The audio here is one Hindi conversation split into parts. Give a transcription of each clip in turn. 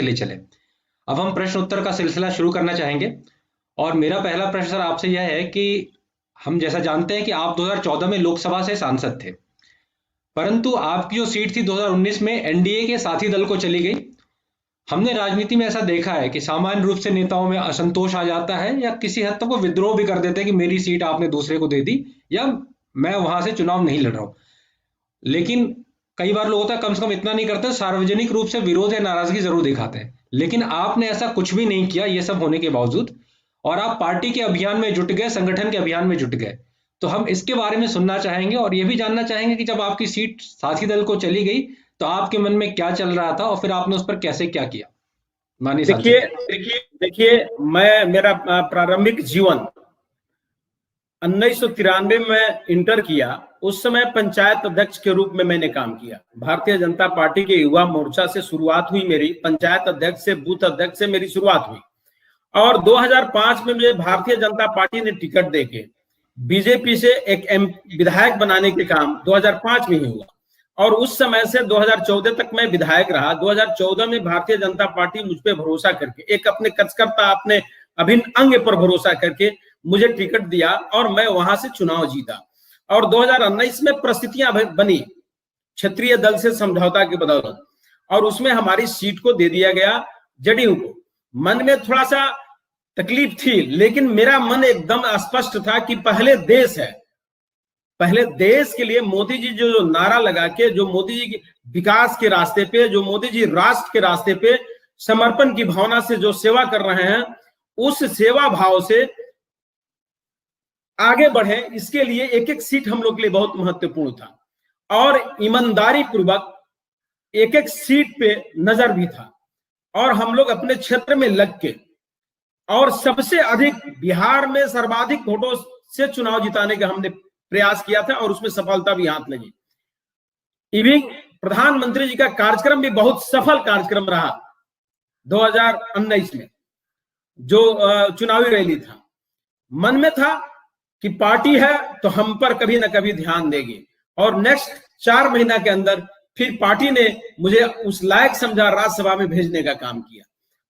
ले चले। अब हम प्रश्न उत्तर का सिलसिला शुरू करना चाहेंगे और मेरा पहला प्रश्न सर आपसे यह है कि हम जैसा जानते हैं कि आप 2014 में लोकसभा से सांसद थे, परंतु आपकी जो सीट थी 2019 में एनडीए के साथी दल को चली गई। हमने राजनीति में ऐसा देखा है कि सामान्य रूप से नेताओं में असंतोष आ जाता है या किसी हद तक वो विद्रोह भी कर देते हैं कि मेरी सीट आपने दूसरे को दे दी या मैं वहां से चुनाव नहीं लड़ रहा हूं। लेकिन कई बार लोग होता है कम से कम इतना नहीं करते, सार्वजनिक रूप से विरोध या नाराजगी जरूर दिखाते हैं। लेकिन आपने ऐसा कुछ भी नहीं किया ये सब होने के बावजूद, और आप पार्टी के अभियान में जुट गए, संगठन के अभियान में जुट गए। तो हम इसके बारे में सुनना चाहेंगे और ये भी जानना चाहेंगे कि जब आपकी सीट साथी दल को चली गई तो आपके मन में क्या चल रहा था और फिर आपने उस पर कैसे क्या किया। माननीय देखिए देखिए मैं मेरा प्रारंभिक जीवन 1993 में इंटर किया। उस समय पंचायत अध्यक्ष के रूप में मैंने काम किया। भारतीय जनता पार्टी के युवा मोर्चा से शुरुआत हुई मेरी, पंचायत अध्यक्ष से, बूथ अध्यक्ष से मेरी शुरुआत हुई और 2005 में मुझे भारतीय जनता पार्टी ने टिकट देके बीजेपी से एक विधायक बनाने के काम 2005 में ही हुआ और उस समय से 2014 तक मैं विधायक रहा। 2014 में भारतीय जनता पार्टी मुझ पर भरोसा करके, एक अपने कार्यकर्ता, अपने अभिन्न अंग पर भरोसा करके मुझे टिकट दिया और मैं वहां से चुनाव जीता। और 2019 में परिस्थितियां बनी क्षेत्रीय दल से समझौता के बदौलत और उसमें हमारी सीट को दे दिया गया जदयू को। मन में थोड़ा सा तकलीफ थी, लेकिन मेरा मन एकदम स्पष्ट था कि पहले देश है, पहले देश के लिए मोदी जी जो नारा लगा के, जो मोदी जी के विकास के रास्ते पे, जो मोदी जी राष्ट्र के रास्ते पे समर्पण की भावना से जो सेवा कर रहे हैं, उस सेवा भाव से आगे बढ़े, इसके लिए एक एक सीट हम लोग के लिए बहुत महत्वपूर्ण था और ईमानदारी पूर्वक एक एक सीट पे नजर भी था और हम लोग अपने क्षेत्र में लग के और सबसे अधिक बिहार में सर्वाधिक वोटों से चुनाव जिताने का हमने प्रयास किया था और उसमें सफलता भी हाथ लगी। इवन प्रधानमंत्री जी का कार्यक्रम भी बहुत सफल कार्यक्रम रहा 2019 में, जो चुनावी रैली था। मन में था कि पार्टी है तो हम पर कभी ना कभी ध्यान देगी और नेक्स्ट 4 महीना के अंदर फिर पार्टी ने मुझे उस लायक समझा राज्यसभा में भेजने का काम किया।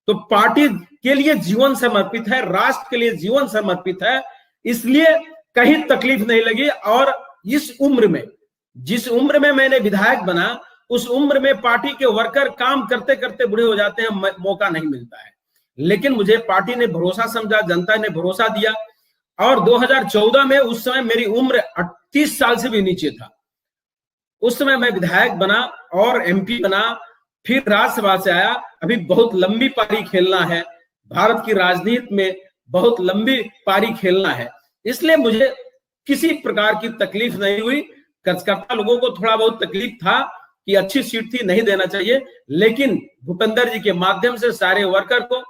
तो पार्टी के लिए जीवन समर्पित है, राष्ट्र के लिए जीवन समर्पित है, इसलिए कहीं तकलीफ नहीं लगी। और इस उम्र में, जिस उम्र में मैंने विधायक बना, उस उम्र में पार्टी के वर्कर काम करते करते बूढ़े हो जाते हैं, मौका नहीं मिलता है। लेकिन मुझे पार्टी ने भरोसा समझा, जनता ने भरोसा दिया और 2014 में, उस समय मेरी उम्र 38 साल से भी नीचे था, उस समय मैं विधायक बना और एमपी बना, फिर राज्यसभा से आया। अभी बहुत लंबी पारी खेलना है, भारत की राजनीति में बहुत लंबी पारी खेलना है, इसलिए मुझे किसी प्रकार की तकलीफ नहीं हुई। कार्यकर्ता लोगों को थोड़ा बहुत तकलीफ था कि अच्छी सीट थी, नहीं देना चाहिए, लेकिन भूपेंद्र जी के माध्यम से सारे वर्कर को,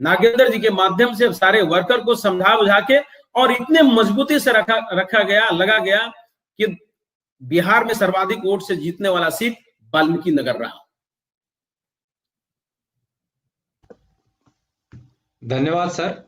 नागेंद्र जी के माध्यम से सारे वर्कर को समझा बुझा के और इतने मजबूती से लगा गया कि बिहार में सर्वाधिक वोट से जीतने वाला सीट वाल्मीकि नगर रहा। धन्यवाद सर।